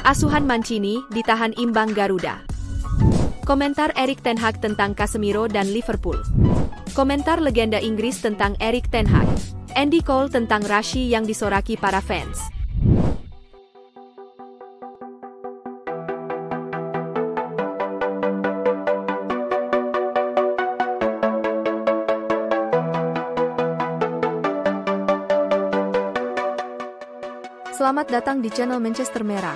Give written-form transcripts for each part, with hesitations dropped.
Asuhan Mancini ditahan imbang Garuda. Komentar Erik ten Hag tentang Casemiro dan Liverpool. Komentar legenda Inggris tentang Erik ten Hag. Andy Cole tentang Rashi yang disoraki para fans. Selamat datang di channel Manchester Merah,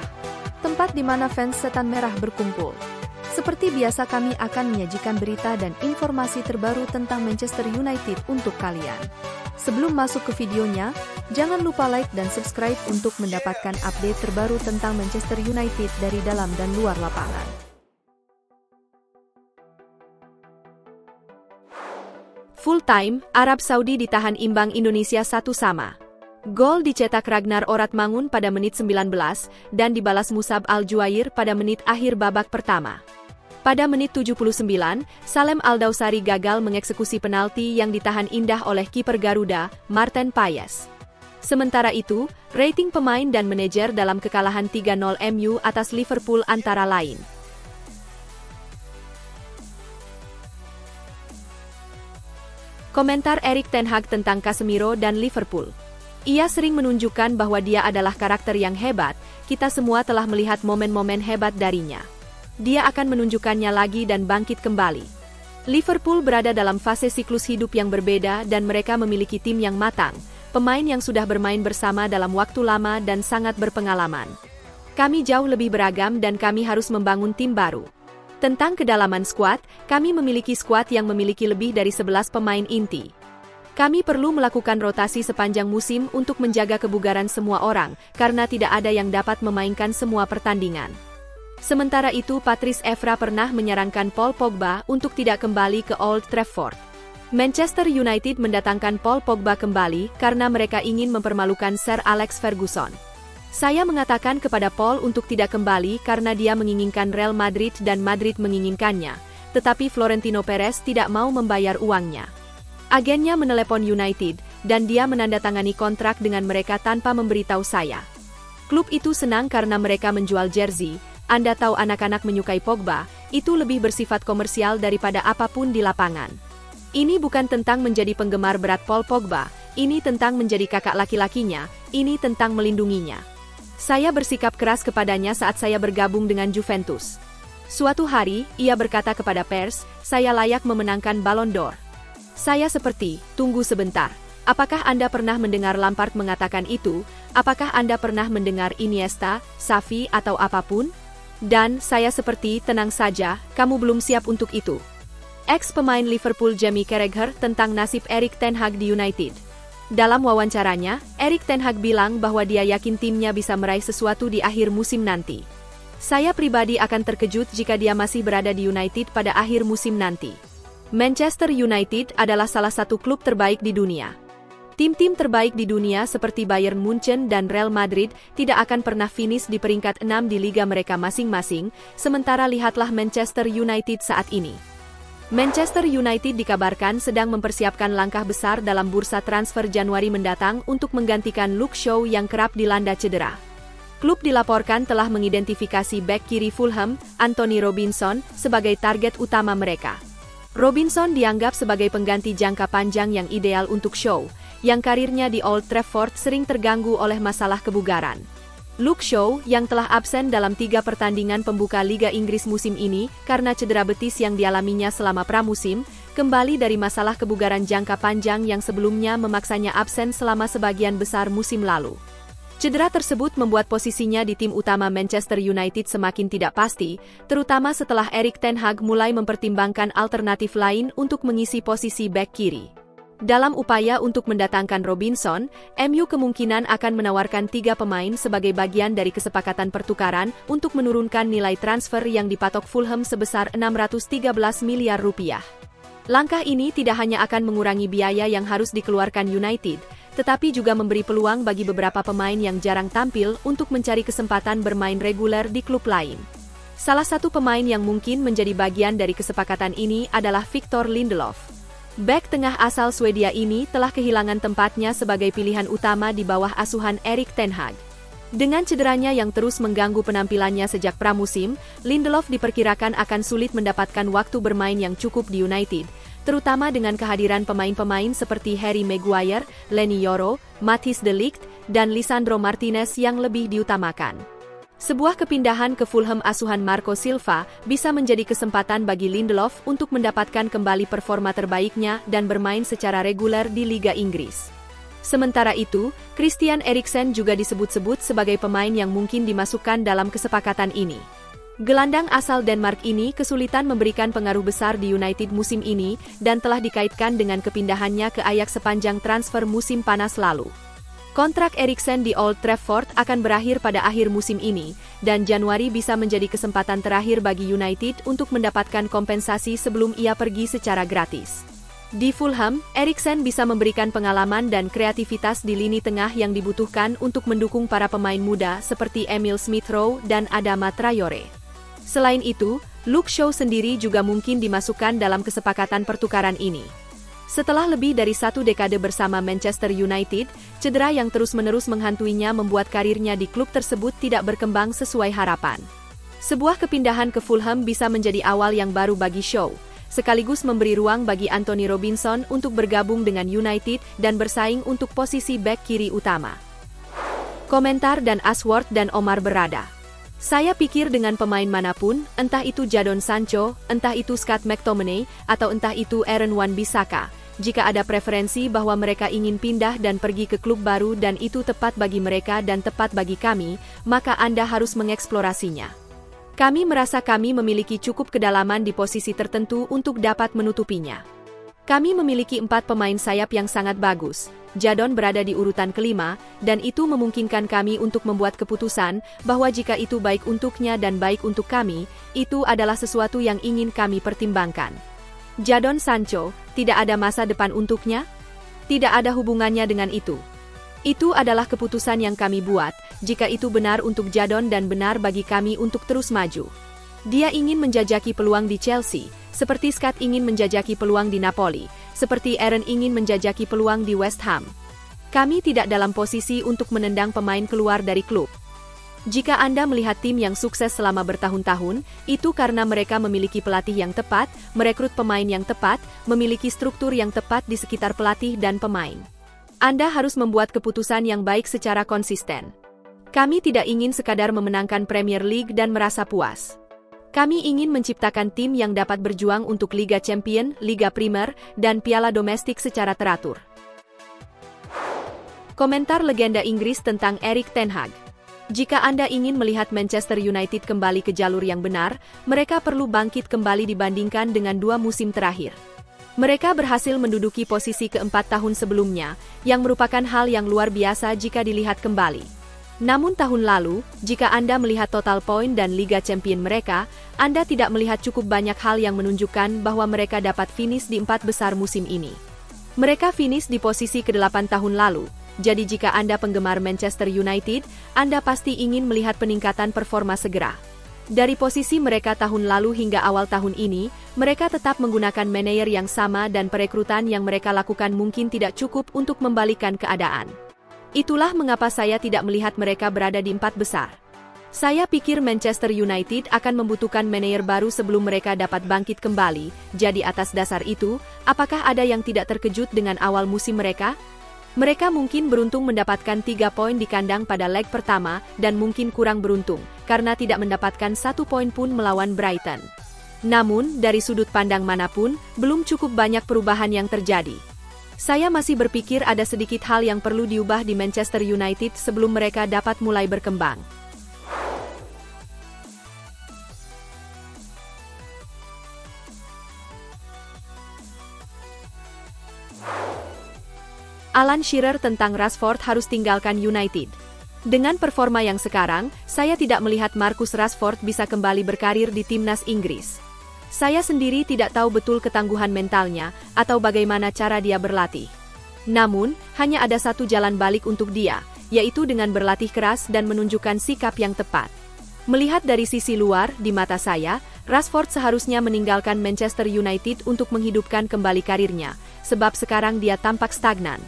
tempat di mana fans setan merah berkumpul. Seperti biasa kami akan menyajikan berita dan informasi terbaru tentang Manchester United untuk kalian. Sebelum masuk ke videonya, jangan lupa like dan subscribe untuk mendapatkan update terbaru tentang Manchester United dari dalam dan luar lapangan. Full time, Arab Saudi ditahan imbang Indonesia 1-1. Gol dicetak Ragnar Oratmangun pada menit 19 dan dibalas Musab Al-Juair pada menit akhir babak pertama. Pada menit 79, Salem Al-Dawsari gagal mengeksekusi penalti yang ditahan indah oleh kiper Garuda, Marten Paes. Sementara itu, rating pemain dan manajer dalam kekalahan 3-0 MU atas Liverpool antara lain. Komentar Erik ten Hag tentang Casemiro dan Liverpool. Ia sering menunjukkan bahwa dia adalah karakter yang hebat, kita semua telah melihat momen-momen hebat darinya. Dia akan menunjukkannya lagi dan bangkit kembali. Liverpool berada dalam fase siklus hidup yang berbeda dan mereka memiliki tim yang matang, pemain yang sudah bermain bersama dalam waktu lama dan sangat berpengalaman. Kami jauh lebih beragam dan kami harus membangun tim baru. Tentang kedalaman skuad, kami memiliki skuad yang memiliki lebih dari 11 pemain inti. Kami perlu melakukan rotasi sepanjang musim untuk menjaga kebugaran semua orang, karena tidak ada yang dapat memainkan semua pertandingan. Sementara itu, Patrice Evra pernah menyarankan Paul Pogba untuk tidak kembali ke Old Trafford. Manchester United mendatangkan Paul Pogba kembali karena mereka ingin mempermalukan Sir Alex Ferguson. Saya mengatakan kepada Paul untuk tidak kembali karena dia menginginkan Real Madrid dan Madrid menginginkannya, tetapi Florentino Perez tidak mau membayar uangnya. Agennya menelepon United, dan dia menandatangani kontrak dengan mereka tanpa memberitahu saya. Klub itu senang karena mereka menjual jersey. Anda tahu anak-anak menyukai Pogba, itu lebih bersifat komersial daripada apapun di lapangan. Ini bukan tentang menjadi penggemar berat Paul Pogba, ini tentang menjadi kakak laki-lakinya, ini tentang melindunginya. Saya bersikap keras kepadanya saat saya bergabung dengan Juventus. Suatu hari, ia berkata kepada pers, saya layak memenangkan Ballon d'Or. Saya seperti, tunggu sebentar. Apakah Anda pernah mendengar Lampard mengatakan itu? Apakah Anda pernah mendengar Iniesta, Xavi atau apapun? Dan saya seperti, tenang saja, kamu belum siap untuk itu. Ex-pemain Liverpool Jamie Carragher tentang nasib Erik ten Hag di United. Dalam wawancaranya, Erik ten Hag bilang bahwa dia yakin timnya bisa meraih sesuatu di akhir musim nanti. Saya pribadi akan terkejut jika dia masih berada di United pada akhir musim nanti. Manchester United adalah salah satu klub terbaik di dunia. Tim-tim terbaik di dunia seperti Bayern Munchen dan Real Madrid tidak akan pernah finish di peringkat 6 di liga mereka masing-masing, sementara lihatlah Manchester United saat ini. Manchester United dikabarkan sedang mempersiapkan langkah besar dalam bursa transfer Januari mendatang untuk menggantikan Luke Shaw yang kerap dilanda cedera. Klub dilaporkan telah mengidentifikasi bek kiri Fulham, Anthony Robinson, sebagai target utama mereka. Robinson dianggap sebagai pengganti jangka panjang yang ideal untuk Shaw, yang karirnya di Old Trafford sering terganggu oleh masalah kebugaran. Luke Shaw, yang telah absen dalam 3 pertandingan pembuka Liga Inggris musim ini karena cedera betis yang dialaminya selama pramusim, kembali dari masalah kebugaran jangka panjang yang sebelumnya memaksanya absen selama sebagian besar musim lalu. Cedera tersebut membuat posisinya di tim utama Manchester United semakin tidak pasti, terutama setelah Erik ten Hag mulai mempertimbangkan alternatif lain untuk mengisi posisi bek kiri. Dalam upaya untuk mendatangkan Robinson, MU kemungkinan akan menawarkan 3 pemain sebagai bagian dari kesepakatan pertukaran untuk menurunkan nilai transfer yang dipatok Fulham sebesar 613 miliar rupiah. Langkah ini tidak hanya akan mengurangi biaya yang harus dikeluarkan United, tetapi juga memberi peluang bagi beberapa pemain yang jarang tampil untuk mencari kesempatan bermain reguler di klub lain. Salah satu pemain yang mungkin menjadi bagian dari kesepakatan ini adalah Victor Lindelof. Bek tengah asal Swedia ini telah kehilangan tempatnya sebagai pilihan utama di bawah asuhan Erik ten Hag. Dengan cederanya yang terus mengganggu penampilannya sejak pramusim, Lindelof diperkirakan akan sulit mendapatkan waktu bermain yang cukup di United, terutama dengan kehadiran pemain-pemain seperti Harry Maguire, Leny Yoro, Matthijs de Ligt, dan Lisandro Martinez yang lebih diutamakan. Sebuah kepindahan ke Fulham asuhan Marco Silva bisa menjadi kesempatan bagi Lindelof untuk mendapatkan kembali performa terbaiknya dan bermain secara reguler di Liga Inggris. Sementara itu, Christian Eriksen juga disebut-sebut sebagai pemain yang mungkin dimasukkan dalam kesepakatan ini. Gelandang asal Denmark ini kesulitan memberikan pengaruh besar di United musim ini dan telah dikaitkan dengan kepindahannya ke Ajax sepanjang transfer musim panas lalu. Kontrak Eriksen di Old Trafford akan berakhir pada akhir musim ini, dan Januari bisa menjadi kesempatan terakhir bagi United untuk mendapatkan kompensasi sebelum ia pergi secara gratis. Di Fulham, Eriksen bisa memberikan pengalaman dan kreativitas di lini tengah yang dibutuhkan untuk mendukung para pemain muda seperti Emil Smith-Rowe dan Adama Traore. Selain itu, Luke Shaw sendiri juga mungkin dimasukkan dalam kesepakatan pertukaran ini. Setelah lebih dari 1 dekade bersama Manchester United, cedera yang terus-menerus menghantuinya membuat karirnya di klub tersebut tidak berkembang sesuai harapan. Sebuah kepindahan ke Fulham bisa menjadi awal yang baru bagi Shaw, sekaligus memberi ruang bagi Anthony Robinson untuk bergabung dengan United dan bersaing untuk posisi bek kiri utama. Komentar dan Ashworth dan Omar berada. Saya pikir dengan pemain manapun, entah itu Jadon Sancho, entah itu Scott McTominay, atau entah itu Aaron Wan-Bissaka, jika ada preferensi bahwa mereka ingin pindah dan pergi ke klub baru dan itu tepat bagi mereka dan tepat bagi kami, maka Anda harus mengeksplorasinya. Kami merasa kami memiliki cukup kedalaman di posisi tertentu untuk dapat menutupinya. Kami memiliki 4 pemain sayap yang sangat bagus. Jadon berada di urutan kelima, dan itu memungkinkan kami untuk membuat keputusan bahwa jika itu baik untuknya dan baik untuk kami, itu adalah sesuatu yang ingin kami pertimbangkan. Jadon Sancho, tidak ada masa depan untuknya? Tidak ada hubungannya dengan itu. Itu adalah keputusan yang kami buat, jika itu benar untuk Jadon dan benar bagi kami untuk terus maju. Dia ingin menjajaki peluang di Chelsea, seperti Scott ingin menjajaki peluang di Napoli, seperti Aaron ingin menjajaki peluang di West Ham. Kami tidak dalam posisi untuk menendang pemain keluar dari klub. Jika Anda melihat tim yang sukses selama bertahun-tahun, itu karena mereka memiliki pelatih yang tepat, merekrut pemain yang tepat, memiliki struktur yang tepat di sekitar pelatih dan pemain. Anda harus membuat keputusan yang baik secara konsisten. Kami tidak ingin sekadar memenangkan Premier League dan merasa puas. Kami ingin menciptakan tim yang dapat berjuang untuk Liga Champion, Liga Primer, dan piala domestik secara teratur. Komentar legenda Inggris tentang Erik ten Hag. Jika Anda ingin melihat Manchester United kembali ke jalur yang benar, mereka perlu bangkit kembali dibandingkan dengan 2 musim terakhir. Mereka berhasil menduduki posisi keempat tahun sebelumnya, yang merupakan hal yang luar biasa jika dilihat kembali. Namun tahun lalu, jika Anda melihat total poin dan Liga Champion mereka, Anda tidak melihat cukup banyak hal yang menunjukkan bahwa mereka dapat finish di 4 besar musim ini. Mereka finish di posisi ke-8 tahun lalu, jadi jika Anda penggemar Manchester United, Anda pasti ingin melihat peningkatan performa segera. Dari posisi mereka tahun lalu hingga awal tahun ini, mereka tetap menggunakan manajer yang sama dan perekrutan yang mereka lakukan mungkin tidak cukup untuk membalikkan keadaan. Itulah mengapa saya tidak melihat mereka berada di 4 besar. Saya pikir Manchester United akan membutuhkan manajer baru sebelum mereka dapat bangkit kembali, jadi atas dasar itu, apakah ada yang tidak terkejut dengan awal musim mereka? Mereka mungkin beruntung mendapatkan 3 poin di kandang pada leg pertama dan mungkin kurang beruntung, karena tidak mendapatkan 1 poin pun melawan Brighton. Namun, dari sudut pandang manapun, belum cukup banyak perubahan yang terjadi. Saya masih berpikir ada sedikit hal yang perlu diubah di Manchester United sebelum mereka dapat mulai berkembang. Alan Shearer tentang Rashford harus tinggalkan United. Dengan performa yang sekarang, saya tidak melihat Marcus Rashford bisa kembali berkarir di timnas Inggris. Saya sendiri tidak tahu betul ketangguhan mentalnya atau bagaimana cara dia berlatih. Namun, hanya ada satu jalan balik untuk dia, yaitu dengan berlatih keras dan menunjukkan sikap yang tepat. Melihat dari sisi luar, di mata saya, Rashford seharusnya meninggalkan Manchester United untuk menghidupkan kembali karirnya, sebab sekarang dia tampak stagnan.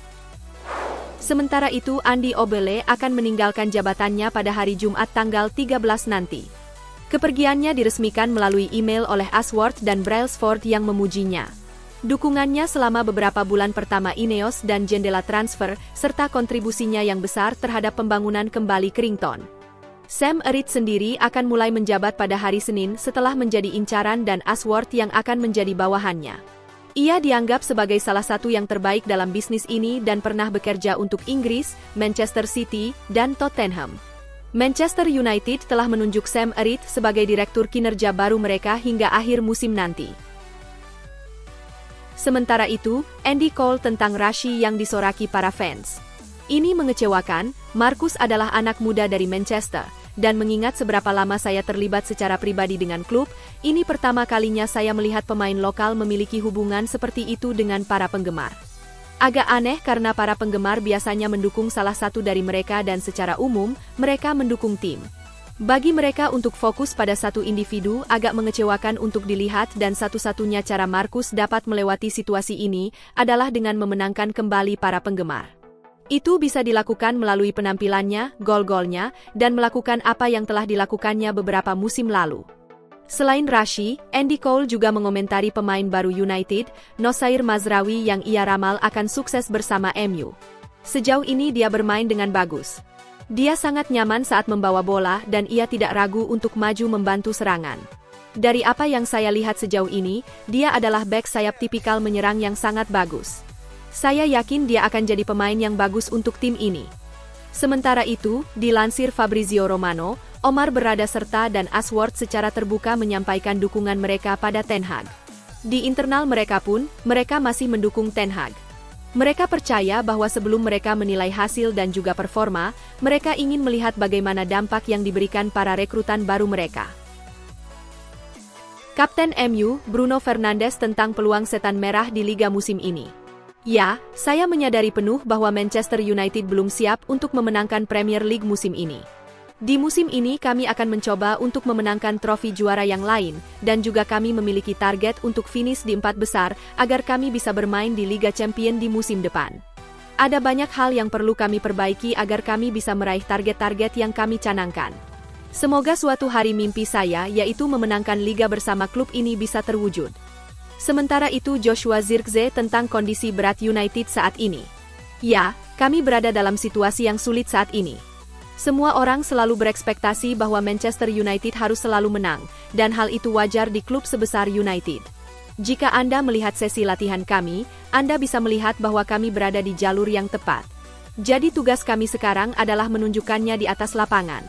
Sementara itu Andy Obele akan meninggalkan jabatannya pada hari Jumat tanggal 13 nanti. Kepergiannya diresmikan melalui email oleh Ashworth dan Brailsford yang memujinya. Dukungannya selama beberapa bulan pertama Ineos dan jendela transfer, serta kontribusinya yang besar terhadap pembangunan kembali Carrington. Sam Reid sendiri akan mulai menjabat pada hari Senin setelah menjadi incaran dan Ashworth yang akan menjadi bawahannya. Ia dianggap sebagai salah satu yang terbaik dalam bisnis ini dan pernah bekerja untuk Inggris, Manchester City, dan Tottenham. Manchester United telah menunjuk Sam Reid sebagai direktur kinerja baru mereka hingga akhir musim nanti. Sementara itu, Andy Cole tentang Rashid yang disoraki para fans. Ini mengecewakan, Marcus adalah anak muda dari Manchester, dan mengingat seberapa lama saya terlibat secara pribadi dengan klub, ini pertama kalinya saya melihat pemain lokal memiliki hubungan seperti itu dengan para penggemar. Agak aneh karena para penggemar biasanya mendukung salah satu dari mereka dan secara umum, mereka mendukung tim. Bagi mereka untuk fokus pada satu individu agak mengecewakan untuk dilihat dan satu-satunya cara Marcus dapat melewati situasi ini adalah dengan memenangkan kembali para penggemar. Itu bisa dilakukan melalui penampilannya, gol-golnya, dan melakukan apa yang telah dilakukannya beberapa musim lalu. Selain Rashid, Andy Cole juga mengomentari pemain baru United, Nosair Mazraoui yang ia ramal akan sukses bersama MU. Sejauh ini dia bermain dengan bagus. Dia sangat nyaman saat membawa bola dan ia tidak ragu untuk maju membantu serangan. Dari apa yang saya lihat sejauh ini, dia adalah bek sayap tipikal menyerang yang sangat bagus. Saya yakin dia akan jadi pemain yang bagus untuk tim ini. Sementara itu, dilansir Fabrizio Romano, Omar berada serta dan Ashworth secara terbuka menyampaikan dukungan mereka pada Ten Hag. Di internal mereka pun, mereka masih mendukung Ten Hag. Mereka percaya bahwa sebelum mereka menilai hasil dan juga performa, mereka ingin melihat bagaimana dampak yang diberikan para rekrutan baru mereka. Kapten MU, Bruno Fernandes tentang peluang setan merah di Liga musim ini. Ya, saya menyadari penuh bahwa Manchester United belum siap untuk memenangkan Premier League musim ini. Di musim ini kami akan mencoba untuk memenangkan trofi juara yang lain, dan juga kami memiliki target untuk finish di 4 besar, agar kami bisa bermain di Liga Champions di musim depan. Ada banyak hal yang perlu kami perbaiki agar kami bisa meraih target-target yang kami canangkan. Semoga suatu hari mimpi saya yaitu memenangkan Liga bersama klub ini bisa terwujud. Sementara itu Joshua Zirkzee tentang kondisi berat United saat ini. Ya, kami berada dalam situasi yang sulit saat ini. Semua orang selalu berekspektasi bahwa Manchester United harus selalu menang, dan hal itu wajar di klub sebesar United. Jika Anda melihat sesi latihan kami, Anda bisa melihat bahwa kami berada di jalur yang tepat. Jadi tugas kami sekarang adalah menunjukkannya di atas lapangan.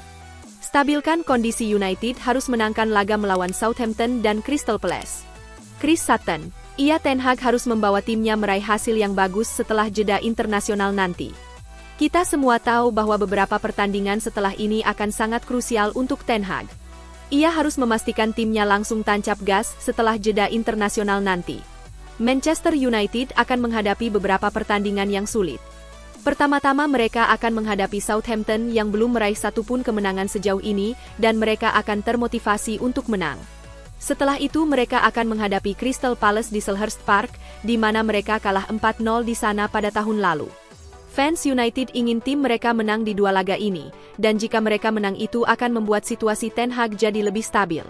Stabilkan kondisi United harus menangkan laga melawan Southampton dan Crystal Palace. Chris Sutton, Ten Hag harus membawa timnya meraih hasil yang bagus setelah jeda internasional nanti. Kita semua tahu bahwa beberapa pertandingan setelah ini akan sangat krusial untuk Ten Hag. Ia harus memastikan timnya langsung tancap gas setelah jeda internasional nanti. Manchester United akan menghadapi beberapa pertandingan yang sulit. Pertama-tama mereka akan menghadapi Southampton yang belum meraih satupun kemenangan sejauh ini, dan mereka akan termotivasi untuk menang. Setelah itu mereka akan menghadapi Crystal Palace di Selhurst Park, di mana mereka kalah 4-0 di sana pada tahun lalu. Fans United ingin tim mereka menang di 2 laga ini, dan jika mereka menang itu akan membuat situasi Ten Hag jadi lebih stabil.